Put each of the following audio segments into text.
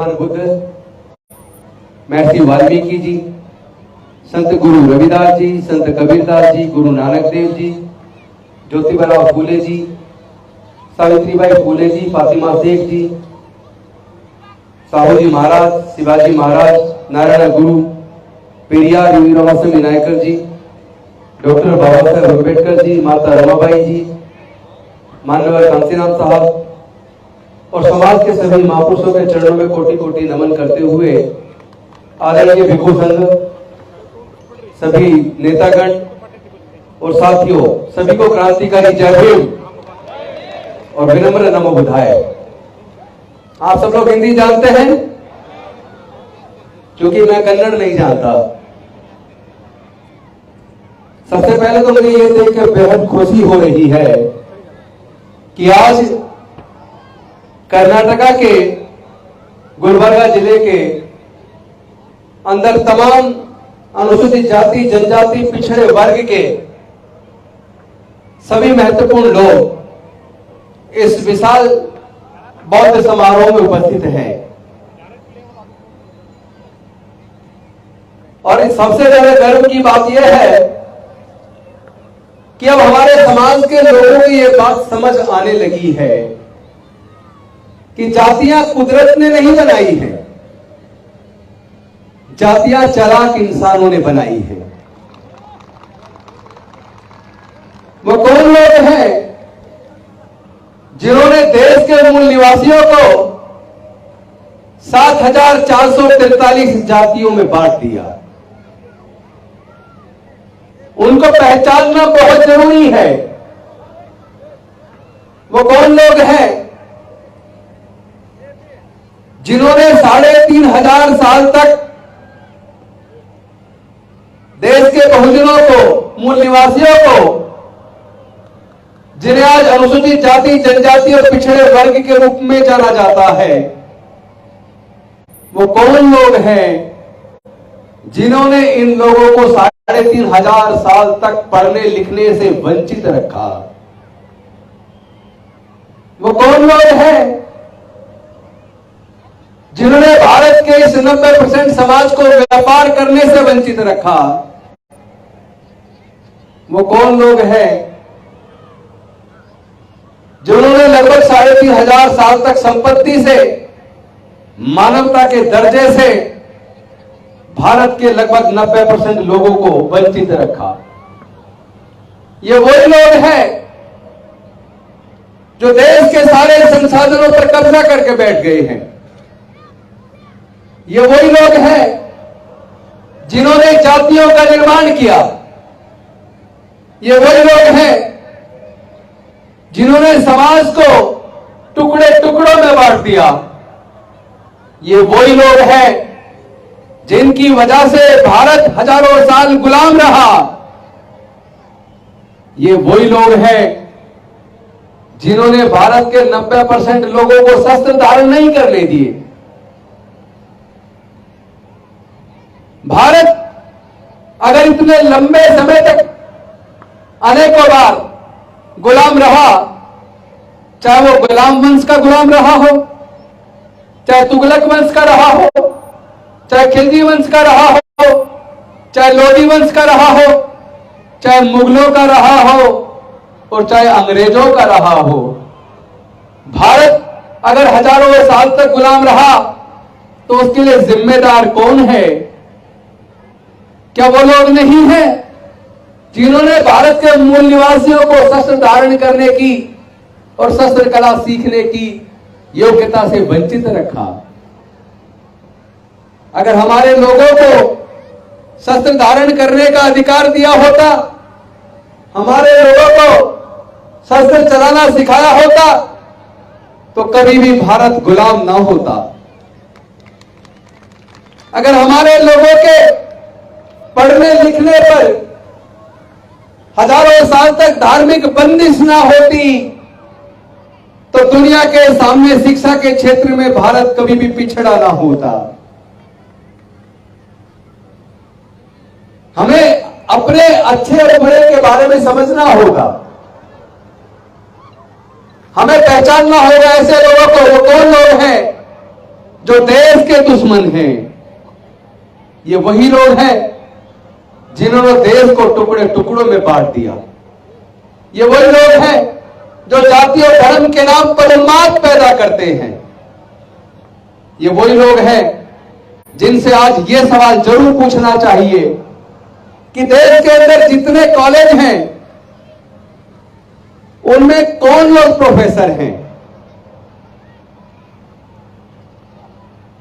भगवान बुद्ध, महर्षि वाल्मीकि जी, संत गुरु रविदास जी, संत कबीरदास जी, गुरु नानक देव जी, ज्योतिबा फूले जी, सावित्रीबाई फूले जी, फातिमा शेख जी, साहू जी महाराज, शिवाजी महाराज, नारायण गुरु, पेरियार वीरवासन विनायकर जी, डॉक्टर बाबा साहेब अम्बेडकर जी, माता रमाबाई जी, माननीय कांसीराम साहब और समाज के सभी महापुरुषों के चरणों में कोटि कोटि नमन करते हुए आदरणीय भिक्षु संघ, सभी नेतागण और साथियों, सभी को क्रांतिकारी जय भीम और विनम्र नमो बुधाय। आप सब लोग हिंदी जानते हैं? क्योंकि मैं कन्नड़ नहीं जानता। सबसे पहले तो मुझे ये देखकर बेहद खुशी हो रही है कि आज कर्नाटका के गुलबर्गा जिले के अंदर तमाम अनुसूचित जाति, जनजाति, पिछड़े वर्ग के सभी महत्वपूर्ण लोग इस विशाल बौद्ध समारोह में उपस्थित हैं। और सबसे ज्यादा गर्व की बात यह है कि अब हमारे समाज के लोगों को यह बात समझ आने लगी है कि जातियां कुदरत ने नहीं बनाई हैं, जातियां चालाक इंसानों ने बनाई हैं। वो कौन लोग हैं जिन्होंने देश के मूल निवासियों को 7,443 जातियों में बांट दिया? उनको पहचानना बहुत जरूरी है। वो कौन लोग हैं जिन्होंने 3,500 साल तक देश के बहुजनों को, मूल निवासियों को, जिन्हें आज अनुसूचित जाति, जनजाति और पिछड़े वर्ग के रूप में जाना जाता है, वो कौन लोग हैं जिन्होंने इन लोगों को 3,500 साल तक पढ़ने लिखने से वंचित रखा? वो कौन लोग हैं जिन्होंने भारत के इस 90% समाज को व्यापार करने से वंचित रखा? वो कौन लोग हैं जिन्होंने लगभग 3,500 साल तक संपत्ति से, मानवता के दर्जे से भारत के लगभग 90% लोगों को वंचित रखा? ये वही लोग हैं जो देश के सारे संसाधनों पर कब्जा करके बैठ गए हैं। ये वही लोग हैं जिन्होंने जातियों का निर्माण किया। ये वही लोग हैं जिन्होंने समाज को टुकड़े टुकड़ों में बांट दिया। ये वही लोग हैं जिनकी वजह से भारत हजारों साल गुलाम रहा। ये वही लोग हैं जिन्होंने भारत के 90% लोगों को शस्त्र धारण नहीं करने दिए। भारत अगर इतने लंबे समय तक अनेकों बार गुलाम रहा, चाहे वो गुलाम वंश का गुलाम रहा हो, चाहे तुगलक वंश का रहा हो, चाहे खिलजी वंश का रहा हो, चाहे लोधी वंश का रहा हो, चाहे मुगलों का रहा हो और चाहे अंग्रेजों का रहा हो, भारत अगर हजारों साल तक गुलाम रहा तो उसके लिए जिम्मेदार कौन है? क्या वो लोग नहीं हैं जिन्होंने भारत के मूल निवासियों को शस्त्र धारण करने की और शस्त्र कला सीखने की योग्यता से वंचित रखा? अगर हमारे लोगों को शस्त्र धारण करने का अधिकार दिया होता, हमारे लोगों को शस्त्र चलाना सिखाया होता, तो कभी भी भारत गुलाम ना होता। अगर हमारे लोगों के पढ़ने लिखने पर हजारों साल तक धार्मिक बंदिश ना होती, तो दुनिया के सामने शिक्षा के क्षेत्र में भारत कभी भी पिछड़ा ना होता। हमें अपने अच्छे और बुरे के बारे में समझना होगा। हमें पहचानना होगा ऐसे लोगों को, वो कौन लोग हैं जो देश के दुश्मन हैं, ये वही लोग हैं जिन्होंने देश को टुकड़े टुकड़ों में बांट दिया। ये वही लोग हैं जो जाति और धर्म के नाम पर उन्माद पैदा करते हैं। ये वही लोग हैं जिनसे आज ये सवाल जरूर पूछना चाहिए कि देश के अंदर जितने कॉलेज हैं उनमें कौन लोग प्रोफेसर हैं।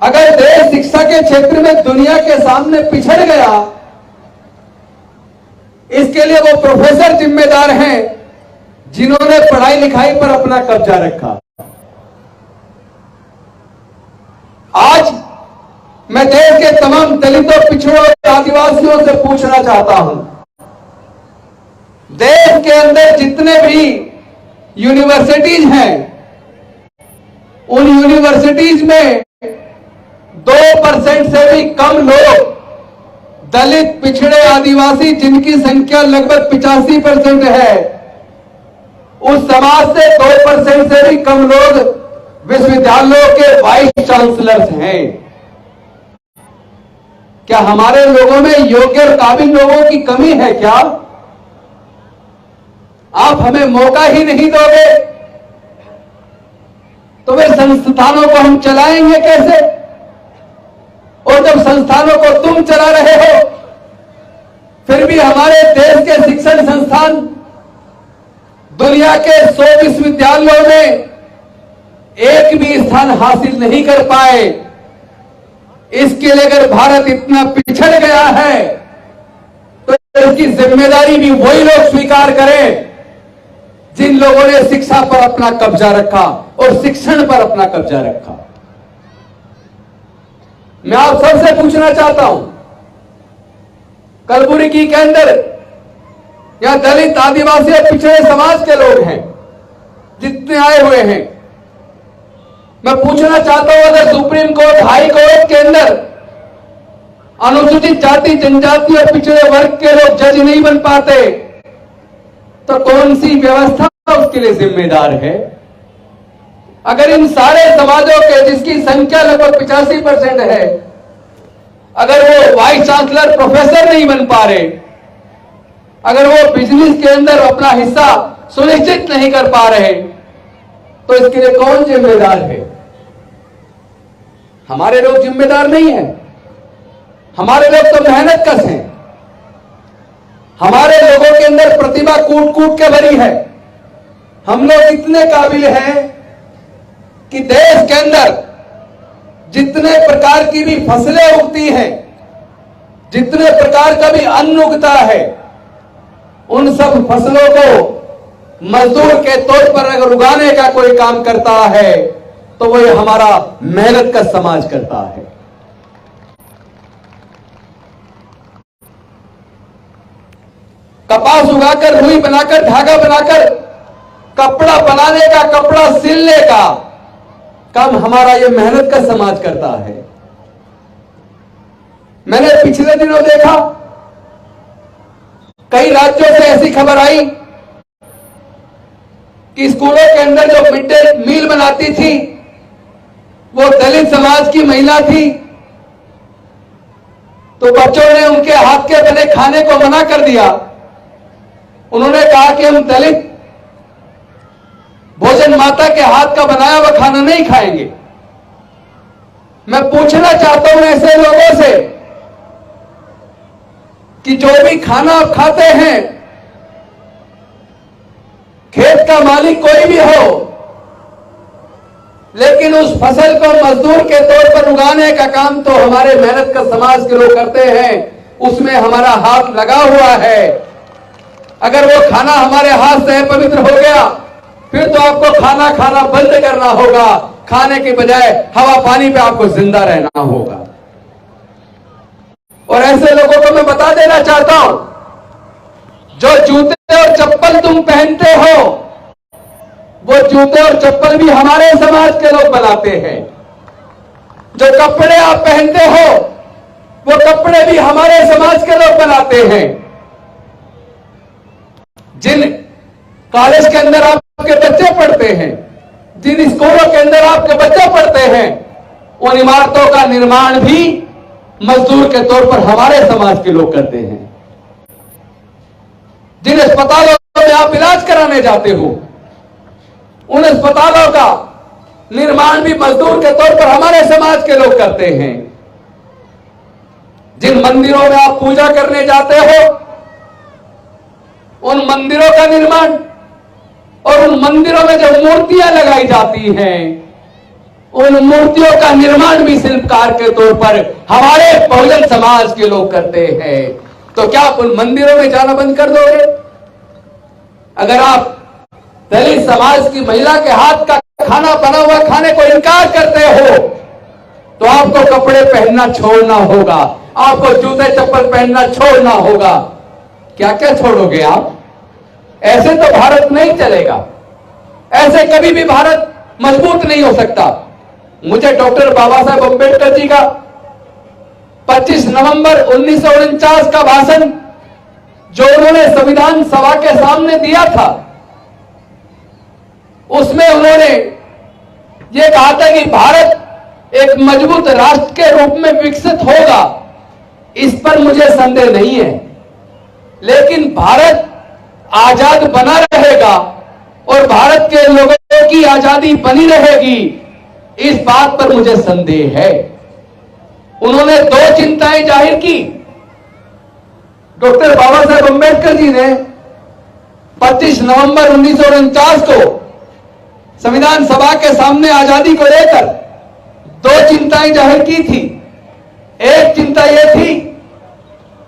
अगर देश शिक्षा के क्षेत्र में दुनिया के सामने पिछड़ गया, इसके लिए वो प्रोफेसर जिम्मेदार हैं जिन्होंने पढ़ाई लिखाई पर अपना कब्जा रखा। आज मैं देश के तमाम दलितों, पिछड़ों और आदिवासियों से पूछना चाहता हूं, देश के अंदर जितने भी यूनिवर्सिटीज हैं, उन यूनिवर्सिटीज में 2% से भी कम लोग दलित, पिछड़े, आदिवासी, जिनकी संख्या लगभग 85% है, उस समाज से 2% से भी कम लोग विश्वविद्यालयों के वाइस चांसलर्स हैं। क्या हमारे लोगों में योग्य और काबिल लोगों की कमी है क्या? आप हमें मौका ही नहीं दोगे तो वे संस्थानों को हम चलाएंगे कैसे? और जब संस्थानों को तुम चला रहे हो, फिर भी हमारे देश के शिक्षण संस्थान दुनिया के 100 विश्वविद्यालयों में एक भी स्थान हासिल नहीं कर पाए। इसके लिए अगर भारत इतना पिछड़ गया है तो इसकी जिम्मेदारी भी वही लोग स्वीकार करें जिन लोगों ने शिक्षा पर अपना कब्जा रखा और शिक्षण पर अपना कब्जा रखा। मैं आप सबसे पूछना चाहता हूं, कलबुर्गी के अंदर यहां दलित, आदिवासी और पिछड़े समाज के लोग हैं जितने आए हुए हैं, मैं पूछना चाहता हूं, अगर सुप्रीम कोर्ट, हाई कोर्ट के अंदर अनुसूचित जाति, जनजाति और पिछड़े वर्ग के लोग जज नहीं बन पाते तो कौन सी व्यवस्था उसके लिए जिम्मेदार है? अगर इन सारे समाजों के, जिसकी संख्या लगभग 85% है, अगर वो वाइस चांसलर, प्रोफेसर नहीं बन पा रहे, अगर वो बिजनेस के अंदर अपना हिस्सा सुनिश्चित नहीं कर पा रहे, तो इसके लिए कौन जिम्मेदार है? हमारे लोग जिम्मेदार नहीं है। हमारे लोग तो मेहनत कश हैं। हमारे लोगों के अंदर प्रतिभा कूट कूट के भरी है। हम लोग इतने काबिल हैं कि देश के अंदर जितने प्रकार की भी फसलें उगती हैं, जितने प्रकार का भी अन्न उगता है, उन सब फसलों को मजदूर के तौर पर अगर उगाने का कोई काम करता है तो वह हमारा मेहनत का समाज करता है। कपास उगाकर, रुई बनाकर, धागा बनाकर कपड़ा बनाने का, कपड़ा सिलने का काम हमारा ये मेहनत का समाज करता है। मैंने पिछले दिनों देखा, कई राज्यों से ऐसी खबर आई कि स्कूलों के अंदर जो मिड डे मील बनाती थी वो दलित समाज की महिला थी, तो बच्चों ने उनके हाथ के बने खाने को मना कर दिया। उन्होंने कहा कि हम दलित भोजन माता के हाथ का बनाया हुआ खाना नहीं खाएंगे। मैं पूछना चाहता हूं ऐसे लोगों से कि जो भी खाना आप खाते हैं, खेत का मालिक कोई भी हो, लेकिन उस फसल को मजदूर के तौर पर उगाने का काम तो हमारे मेहनत का समाज के लोग करते हैं, उसमें हमारा हाथ लगा हुआ है। अगर वो खाना हमारे हाथ से पवित्र हो गया, फिर तो आपको खाना खाना बंद करना होगा। खाने के बजाय हवा पानी पे आपको जिंदा रहना होगा। और ऐसे लोगों को मैं बता देना चाहता हूं, जो जूते और चप्पल तुम पहनते हो, वो जूते और चप्पल भी हमारे समाज के लोग बनाते हैं। जो कपड़े आप पहनते हो, वो कपड़े भी हमारे समाज के लोग बनाते हैं। जिन कॉलेज के अंदर आपके बच्चे पढ़ते हैं, जिन स्कूलों के अंदर आपके बच्चे पढ़ते हैं, उन इमारतों का निर्माण भी मजदूर के तौर पर हमारे समाज के लोग करते हैं। जिन अस्पतालों में आप इलाज कराने जाते हो, उन अस्पतालों का निर्माण भी मजदूर के तौर पर हमारे समाज के लोग करते हैं। जिन मंदिरों में आप पूजा करने जाते हो, उन मंदिरों का निर्माण और उन मंदिरों में जो मूर्तियां लगाई जाती हैं, उन मूर्तियों का निर्माण भी शिल्पकार के तौर पर हमारे बहुजन समाज के लोग करते हैं। तो क्या आप उन मंदिरों में जाना बंद कर दोगे? अगर आप दलित समाज की महिला के हाथ का खाना बना हुआ खाने को इनकार करते हो, तो आपको कपड़े पहनना छोड़ना होगा, आपको जूते चप्पल पहनना छोड़ना होगा। क्या क्या छोड़ोगे आप? ऐसे तो भारत नहीं चलेगा, ऐसे कभी भी भारत मजबूत नहीं हो सकता। मुझे डॉक्टर बाबा साहेब अम्बेडकर जी का 25 नवंबर 1949 का भाषण जो उन्होंने संविधान सभा के सामने दिया था, उसमें उन्होंने ये कहा था कि भारत एक मजबूत राष्ट्र के रूप में विकसित होगा, इस पर मुझे संदेह नहीं है। लेकिन भारत आजाद बना रहेगा और भारत के लोगों की आजादी बनी रहेगी, इस बात पर मुझे संदेह है। उन्होंने दो चिंताएं जाहिर की। डॉक्टर बाबा साहेब अम्बेडकर जी ने 25 नवंबर 1949 को संविधान सभा के सामने आजादी को लेकर दो चिंताएं जाहिर की थी। एक चिंता यह थी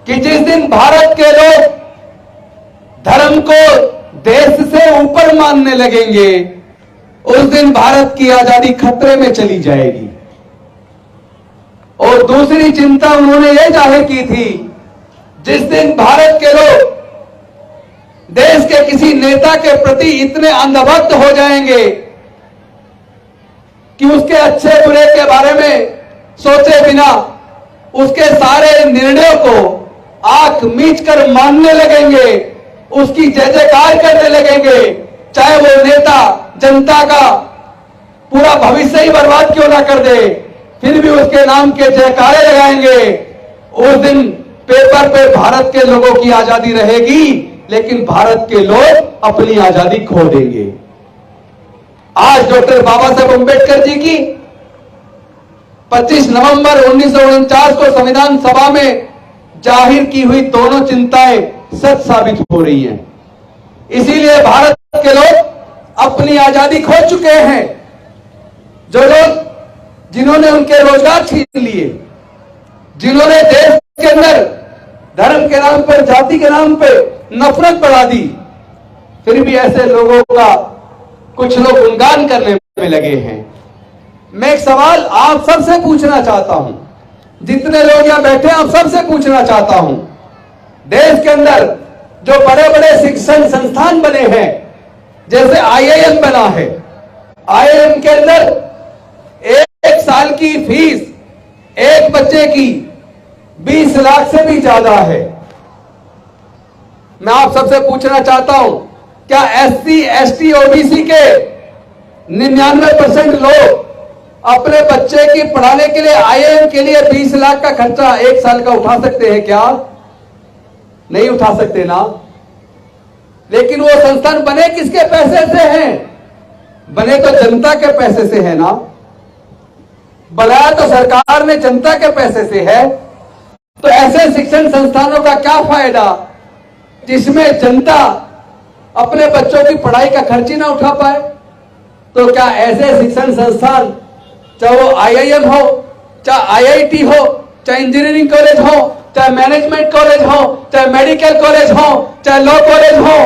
कि जिस दिन भारत के लोग धर्म को देश से ऊपर मानने लगेंगे, उस दिन भारत की आजादी खतरे में चली जाएगी। और दूसरी चिंता उन्होंने यह जाहिर की थी, जिस दिन भारत के लोग देश के किसी नेता के प्रति इतने अंधभक्त हो जाएंगे कि उसके अच्छे बुरे के बारे में सोचे बिना उसके सारे निर्णयों को आंख मीच कर मानने लगेंगे, उसकी जय जयकार करने लगेंगे, चाहे वो नेता जनता का पूरा भविष्य ही बर्बाद क्यों ना कर दे, फिर भी उसके नाम के जयकारे लगाएंगे। उस दिन पेपर पे भारत के लोगों की आजादी रहेगी, लेकिन भारत के लोग अपनी आजादी खो देंगे। आज डॉक्टर बाबा साहेब अम्बेडकर जी की 25 नवंबर 1949 को संविधान सभा में जाहिर की हुई दोनों चिंताएं सच साबित हो रही हैं। इसीलिए भारत के लोग अपनी आजादी खो चुके हैं। जो लोग जिन्होंने उनके रोजगार छीन लिए, जिन्होंने देश के अंदर धर्म के नाम पर, जाति के नाम पर नफरत बढ़ा दी, फिर भी ऐसे लोगों का कुछ लोग गुणगान करने में लगे हैं। मैं एक सवाल आप सबसे पूछना चाहता हूं, जितने लोग यहां बैठे हैं, आप सबसे पूछना चाहता हूं, देश के अंदर जो बड़े बड़े शिक्षण संस्थान बने हैं, जैसे IIM बना है, IIM के अंदर एक साल की फीस एक बच्चे की 20 लाख से भी ज्यादा है। मैं आप सबसे पूछना चाहता हूं, क्या SC, ST, OBC के 99% लोग अपने बच्चे की पढ़ाने के लिए IIM के लिए 20 लाख का खर्चा एक साल का उठा सकते हैं क्या? नहीं उठा सकते ना। लेकिन वो संस्थान बने किसके पैसे से हैं? बने तो जनता के पैसे से है ना। बनाया तो सरकार ने जनता के पैसे से है। तो ऐसे शिक्षण संस्थानों का क्या फायदा जिसमें जनता अपने बच्चों की पढ़ाई का खर्च ही ना उठा पाए? तो क्या ऐसे शिक्षण संस्थान, चाहे वो IIM हो, चाहे IIT हो, चाहे इंजीनियरिंग कॉलेज हो, चाहे मैनेजमेंट कॉलेज हो, चाहे मेडिकल कॉलेज हो, चाहे लॉ कॉलेज हो,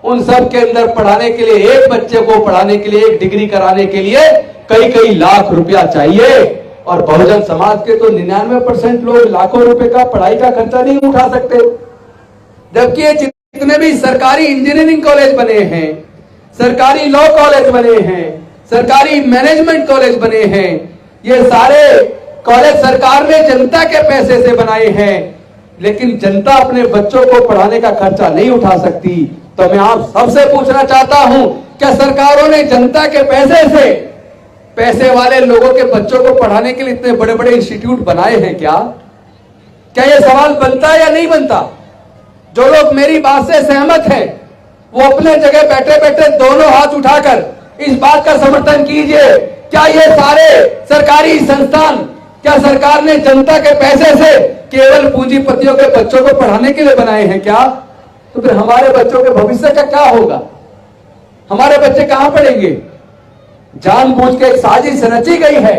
उन सब के अंदर पढ़ाने के लिए, एक बच्चे को पढ़ाने के लिए, एक डिग्री कराने के लिए कई कई लाख रुपया चाहिए। और बहुजन समाज के तो 99% लोग लाखों रुपए का पढ़ाई का खर्चा नहीं उठा सकते। जबकि ये जितने भी सरकारी इंजीनियरिंग कॉलेज बने हैं, सरकारी लॉ कॉलेज बने हैं, सरकारी मैनेजमेंट कॉलेज बने हैं, ये सारे कॉलेज सरकार ने जनता के पैसे से बनाए हैं। लेकिन जनता अपने बच्चों को पढ़ाने का खर्चा नहीं उठा सकती। तो मैं आप सबसे पूछना चाहता हूं, क्या सरकारों ने जनता के पैसे से पैसे वाले लोगों के बच्चों को पढ़ाने के लिए इतने बड़े बड़े इंस्टीट्यूट बनाए हैं क्या? क्या यह सवाल बनता है या नहीं बनता? जो लोग मेरी बात से सहमत हैं वो अपने जगह बैठे बैठे दोनों हाथ उठाकर इस बात का समर्थन कीजिए, क्या ये सारे सरकारी संस्थान, क्या सरकार ने जनता के पैसे से केवल पूंजीपतियों के बच्चों को पढ़ाने के लिए बनाए हैं क्या? तो फिर हमारे बच्चों के भविष्य का क्या होगा? हमारे बच्चे कहां पढ़ेंगे? जानबूझ के एक साजिश रची गई है,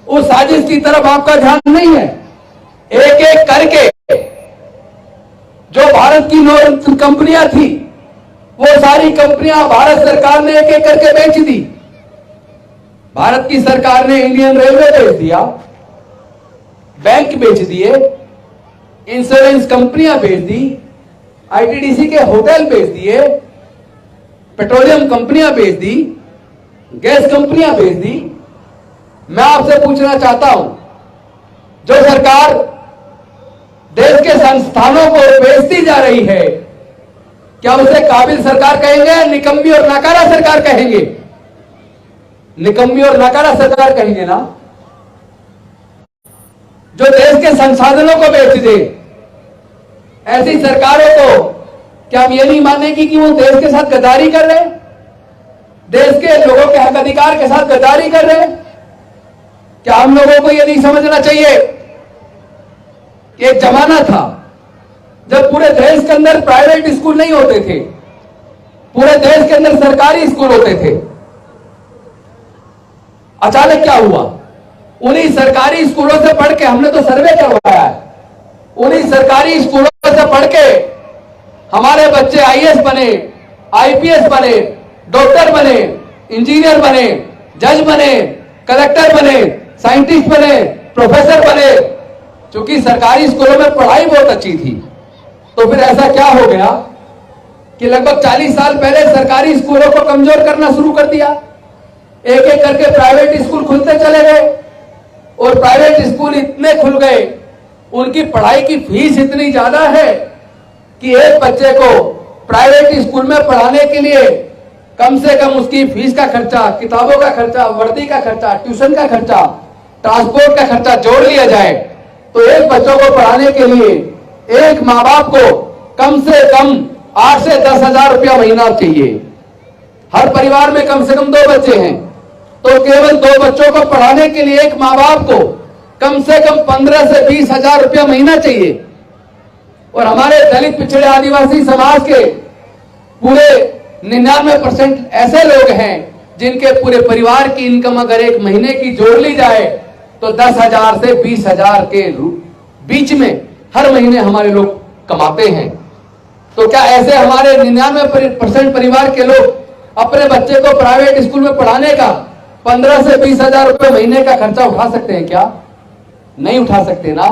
उस साजिश की तरफ आपका ध्यान नहीं है। एक एक करके जो भारत की कंपनियां थी वो सारी कंपनियां भारत सरकार ने एक एक करके बेच दी। भारत की सरकार ने इंडियन रेलवे बेच दिया, बैंक बेच दिए, इंश्योरेंस कंपनियां बेच दी, आईटीडीसी के होटल बेच दिए, पेट्रोलियम कंपनियां बेच दी, गैस कंपनियां बेच दी। मैं आपसे पूछना चाहता हूं, जो सरकार देश के संस्थानों को बेचती जा रही है, क्या उसे काबिल सरकार कहेंगे, निकम्मी और नाकारा सरकार कहेंगे? निकम्मी और नाकारा सरकार कहेंगे ना। जो देश के संसाधनों को बेच दे, ऐसी सरकारों को क्या हम ये नहीं मानेंगे कि वो देश के साथ गद्दारी कर रहे हैं, देश के लोगों के हक अधिकार के साथ गद्दारी कर रहे हैं? क्या हम लोगों को ये नहीं समझना चाहिए कि एक जमाना था जब पूरे देश के अंदर प्राइवेट स्कूल नहीं होते थे, पूरे देश के अंदर सरकारी स्कूल होते थे। अचानक क्या हुआ? उन्हीं सरकारी स्कूलों से पढ़ के, हमने तो सर्वे करवाया है, उन्हीं सरकारी स्कूलों से पढ़ के हमारे बच्चे आईएएस बने, आईपीएस बने, डॉक्टर बने, इंजीनियर बने, जज बने, कलेक्टर बने, साइंटिस्ट बने, प्रोफेसर बने। क्योंकि सरकारी स्कूलों में पढ़ाई बहुत अच्छी थी। तो फिर ऐसा क्या हो गया कि लगभग 40 साल पहले सरकारी स्कूलों को कमजोर करना शुरू कर दिया, एक एक करके प्राइवेट स्कूल खुलते चले गए, और प्राइवेट स्कूल इतने खुल गए, उनकी पढ़ाई की फीस इतनी ज्यादा है कि एक बच्चे को प्राइवेट स्कूल में पढ़ाने के लिए कम से कम उसकी फीस का खर्चा, किताबों का खर्चा, वर्दी का खर्चा, ट्यूशन का खर्चा, ट्रांसपोर्ट का खर्चा जोड़ लिया जाए तो एक बच्चों को पढ़ाने के लिए एक माँ बाप को कम से कम 8 से 10 हजार रुपया महीना चाहिए। हर परिवार में कम से कम 2 बच्चे हैं, तो केवल 2 बच्चों को पढ़ाने के लिए एक माँ बाप को कम से कम 15 से 20 हजार रुपया महीना चाहिए। और हमारे दलित पिछड़े आदिवासी समाज के पूरे 99% ऐसे लोग हैं जिनके पूरे परिवार की इनकम अगर एक महीने की जोड़ ली जाए तो 10,000 से 20,000 के बीच में हर महीने हमारे लोग कमाते हैं। तो क्या ऐसे हमारे 99% परिवार के लोग अपने बच्चे को प्राइवेट स्कूल में पढ़ाने का 15 से 20,000 रुपए महीने का खर्चा उठा सकते हैं क्या? नहीं उठा सकते ना।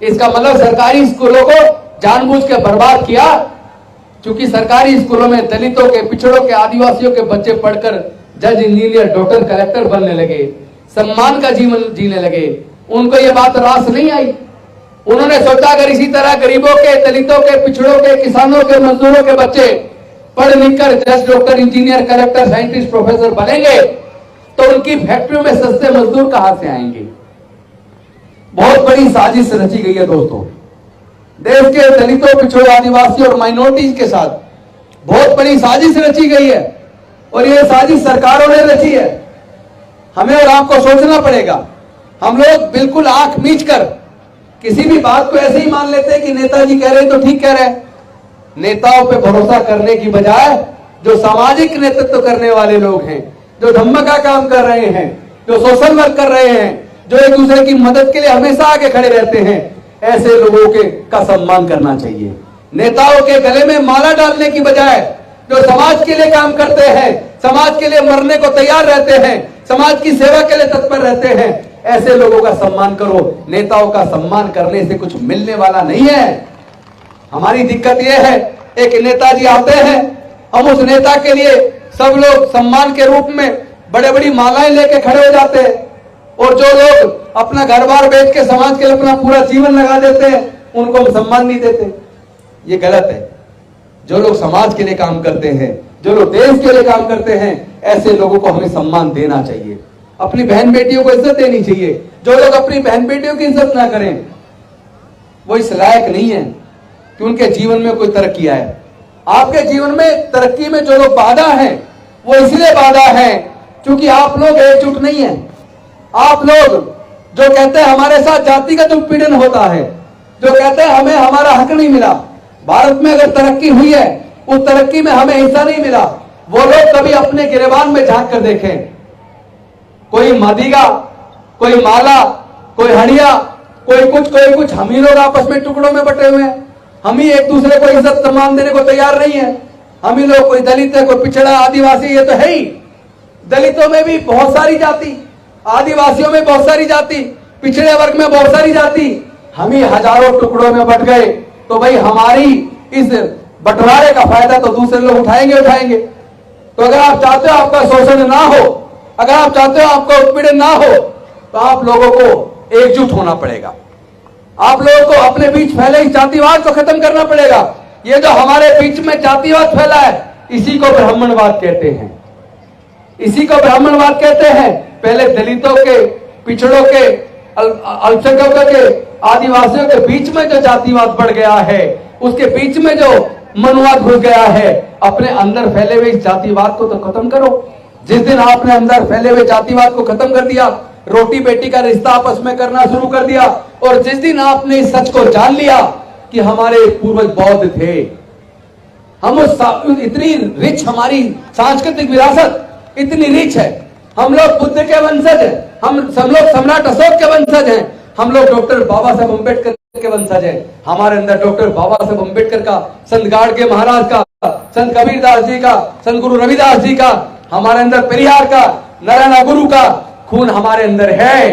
इसका मतलब सरकारी स्कूलों को जानबूझ के बर्बाद किया, क्योंकि सरकारी स्कूलों में दलितों के, पिछड़ों के, आदिवासियों के बच्चे पढ़कर जज, इंजीनियर, डॉक्टर, कलेक्टर बनने लगे, सम्मान का जीवन जीने लगे। उनको ये बात रास नहीं आई। उन्होंने सोचा अगर इसी तरह गरीबों के, दलितों के, पिछड़ों के, किसानों के, मजदूरों के बच्चे पढ़ लिख कर जज, doctor, engineer, collector, scientist, professor बनेंगे तो उनकी फैक्ट्रियों में सस्ते मजदूर कहां से आएंगे? बहुत बड़ी साजिश रची गई है दोस्तों। देश के दलितों, पिछड़ों, आदिवासियों और माइनॉरिटीज के साथ बहुत बड़ी साजिश रची गई है, और ये साजिश सरकारों ने रची है। हमें और आपको सोचना पड़ेगा। हम लोग बिल्कुल आंख मीच कर किसी भी बात को ऐसे ही मान लेते हैं कि नेताजी कह रहे हैं तो ठीक कह रहे हैं। नेताओं पे भरोसा करने की बजाय जो सामाजिक नेतृत्व करने वाले लोग हैं, जो धम्म का काम कर रहे हैं, जो सोशल वर्क कर रहे हैं, जो एक दूसरे की मदद के लिए हमेशा आगे खड़े रहते हैं, ऐसे लोगों के का सम्मान करना चाहिए। नेताओं के गले में माला डालने की बजाय जो समाज के लिए काम करते हैं, समाज के लिए मरने को तैयार रहते हैं, समाज की सेवा के लिए तत्पर रहते हैं, ऐसे लोगों का सम्मान करो। नेताओं का सम्मान करने से कुछ मिलने वाला नहीं है। हमारी दिक्कत यह है, एक नेताजी आते हैं, हम उस नेता के लिए सब लोग सम्मान के रूप में बड़े बड़ी मालाएं लेके खड़े हो जाते हैं, और जो लोग अपना घर बार बेच के समाज के लिए अपना पूरा जीवन लगा देते हैं उनको हम सम्मान नहीं देते। ये गलत है। जो लोग समाज के लिए काम करते हैं, जो लोग देश के लिए काम करते हैं, ऐसे लोगों को हमें सम्मान देना चाहिए। अपनी बहन बेटियों को इज्जत देनी चाहिए। जो लोग अपनी बहन बेटियों की इज्जत ना करें वो इस लायक नहीं है कि उनके जीवन में कोई तरक्की आए। आपके जीवन में तरक्की में जो लोग बाधा हैं वो इसलिए बाधा है क्योंकि आप लोग एकजुट नहीं है। आप लोग जो कहते हैं हमारे साथ जातिगत उत्पीड़न होता है, जो कहते हैं हमें हमारा हक नहीं मिला, भारत में अगर तरक्की हुई है उस तरक्की में हमें हिस्सा नहीं मिला, वो लोग कभी अपने गिरेबान में झांक कर देखें। कोई मादिगा, कोई माला, कोई हड़िया, कोई कुछ, हम ही लोग आपस में टुकड़ों में बटे हुए हैं। हम ही एक दूसरे को इज्जत सम्मान देने को तैयार नहीं है। हम ही लोग, कोई दलित है, कोई पिछड़ा, आदिवासी, ये तो है ही। दलितों में भी बहुत सारी जाति, आदिवासियों में बहुत सारी जाति, पिछड़े वर्ग में बहुत सारी जाति, हम ही हजारों टुकड़ों में बट गए। तो भाई हमारी इस बंटवारे का फायदा तो दूसरे लोग उठाएंगे। तो अगर आप चाहते हो आपका शोषण ना हो, अगर आप चाहते हो आपका उत्पीड़न ना हो, तो आप लोगों को एकजुट होना पड़ेगा। आप लोगों को अपने बीच फैले इस जातिवाद को खत्म करना पड़ेगा। ये जो हमारे बीच में जातिवाद फैला है इसी को ब्राह्मणवाद कहते हैं, इसी को ब्राह्मणवाद कहते हैं। पहले दलितों के, पिछड़ों के, अल्पसंख्यकों के, आदिवासियों के बीच में जो जातिवाद बढ़ गया है, उसके बीच में जो मनुवाद घुस गया है, अपने अंदर फैले हुए इस जातिवाद को तो खत्म करो। जिस दिन आपने अंदर फैले हुए जातिवाद को खत्म कर दिया, रोटी बेटी का रिश्ता आपस में करना शुरू कर दिया, और जिस दिन आपने इस सच को जान लिया कि हमारे पूर्वज बौद्ध थे, हम इतनी रिच, हमारी सांस्कृतिक विरासत इतनी रिच है, हम लोग बुद्ध के वंशज हैं, हम सब लोग सम्राट अशोक के वंशज हैं, हम लोग डॉक्टर बाबा साहब अम्बेडकर के वंशज हैं। हमारे अंदर डॉक्टर बाबा साहब अम्बेडकर का, संत गाड़गे महाराज का, संत कबीरदास जी का, संत गुरु रविदास जी का, हमारे अंदर पेरियार का, नारायण गुरु का खून हमारे अंदर है।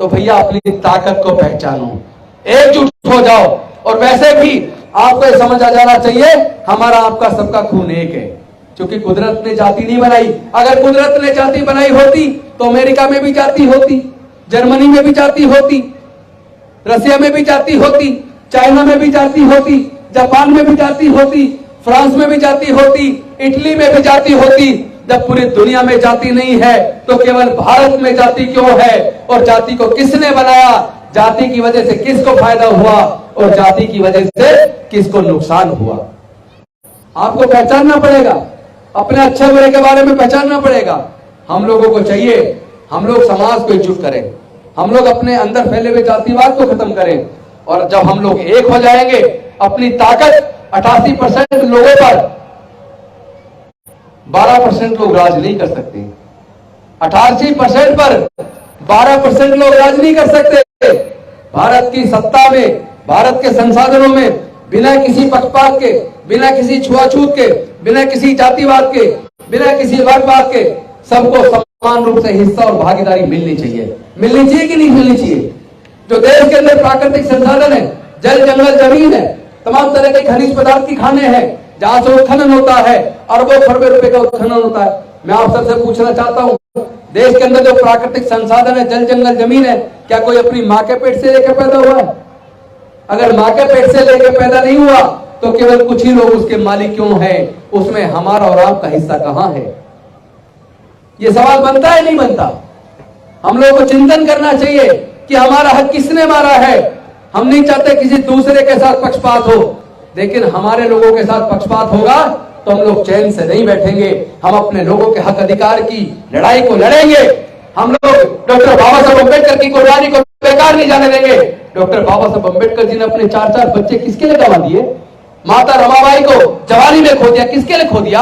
तो भैया अपनी ताकत को पहचानो, एकजुट हो जाओ। और वैसे भी आपको ये समझ आ जाना चाहिए हमारा आपका सबका खून एक है, क्योंकि कुदरत ने जाति नहीं बनाई। अगर कुदरत ने जाति बनाई होती तो अमेरिका में भी जाति होती, जर्मनी में भी जाति होती, रसिया में भी जाति होती, चाइना में भी जाति होती, जापान में भी जाति होती, फ्रांस में भी जाति होती, इटली में भी जाति होती। जब पूरी दुनिया में जाति नहीं है तो केवल भारत में जाति क्यों है? और जाति को किसने बनाया? जाति की वजह से किसको फायदा हुआ और जाति की वजह से किसको नुकसान हुआ? आपको पहचानना पड़ेगा, अपने अच्छे बुरे के बारे में पहचानना पड़ेगा। हम लोगों को चाहिए, हम लोग समाज को एकजुट करें, हम लोग अपने अंदर फैले हुए जातिवाद को खत्म करें। और जब हम लोग एक हो जाएंगे, अपनी ताकत 88% लोगों पर 12% लोग राज नहीं कर सकते। 88% पर 12% लोग राज नहीं कर सकते। भारत की सत्ता में, भारत के संसाधनों में बिना किसी पक्षपात के, बिना किसी छुआछूत के, बिना किसी जातिवाद के, बिना किसी वर्गवाद के सबको समान रूप से हिस्सा और भागीदारी मिलनी चाहिए। मिलनी चाहिए कि नहीं मिलनी चाहिए? जो देश के अंदर प्राकृतिक संसाधन है, जल, जंगल, जमीन है, तमाम तरह के खनिज पदार्थ की खाने हैं, जहां से उत्खनन होता है, अरबों खरबों रुपए का उत्खनन होता है। मैं आप सबसे पूछना चाहता हूं, देश के अंदर जो प्राकृतिक संसाधन है, जल, जंगल, जमीन है, क्या कोई अपनी मां के पेट से लेकर पैदा हुआ है? अगर मां के पेट से लेकर पैदा नहीं हुआ तो केवल कुछ ही लोग उसके मालिक क्यों है? उसमें हमारा और आपका हिस्सा कहां है? यह सवाल बनता है नहीं बनता? हम लोगों को चिंतन करना चाहिए कि हमारा हक किसने मारा है। हम नहीं चाहते किसी दूसरे के साथ पक्षपात हो, लेकिन हमारे लोगों के साथ पक्षपात होगा तो हम लोग चैन से नहीं बैठेंगे। हम अपने लोगों के हक अधिकार की लड़ाई को लड़ेंगे। हम लोग डॉक्टर बाबा साहब अम्बेडकर की कुर्बानी को बेकार नहीं जाने देंगे। डॉक्टर बाबा साहब अम्बेडकर जी ने अपने 4-4 बच्चे किसके लिए गंवा दिए? माता रमाबाई को जवानी में खो दिया, किसके लिए खो दिया?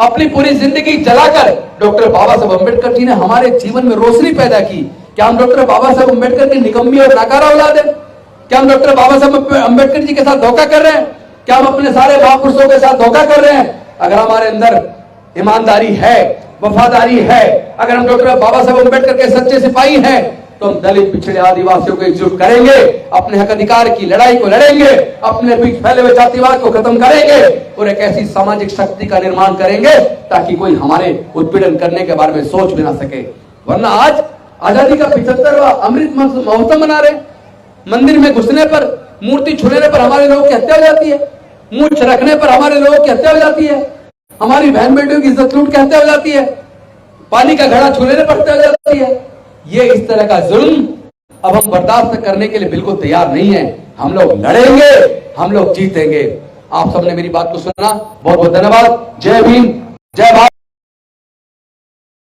अपनी पूरी जिंदगी जलाकर डॉक्टर बाबा साहब अम्बेडकर जी ने हमारे जीवन में रोशनी पैदा की। क्या हम डॉक्टर बाबा साहब अम्बेडकर की निकम्मी और नाकारा औलाद है? क्या हम डॉक्टर बाबा साहब अम्बेडकर जी के साथ धोखा कर रहे हैं? क्या हम अपने सारे महापुरुषों के साथ धोखा कर रहे हैं? अगर हमारे अंदर ईमानदारी है, वफादारी है, अगर हम डॉक्टर बाबा साहब अम्बेडकर के सच्चे सिपाही हैं, तो हम दलित, पिछड़े, आदिवासियों को एकजुट करेंगे, अपने हक अधिकार की लड़ाई को लड़ेंगे, अपने बीच फैले हुए जातिवाद को खत्म करेंगे और एक ऐसी सामाजिक शक्ति का निर्माण करेंगे ताकि कोई हमारे उत्पीड़न करने के बारे में सोच भी ना सके। वरना आज आजादी का 75वां अमृत महोत्सव मना रहे, मंदिर में घुसने पर, मूर्ति छूने पर हमारे लोगों की हत्या हो जाती है, मूछ रखने पर हमारे लोगों की हत्या हो जाती है, हमारी बहन बेटियों की इज्जत लूट के हत्या हो जाती है। पानी का घड़ा छूने पर चल जाती है। ये इस तरह का जुल्म अब हम बर्दाश्त करने के लिए बिल्कुल तैयार नहीं है। हम लोग लड़ेंगे, हम लोग जीतेंगे। आप सबने मेरी बात को सुना, बहुत बहुत धन्यवाद। जय भीम, जय भारत।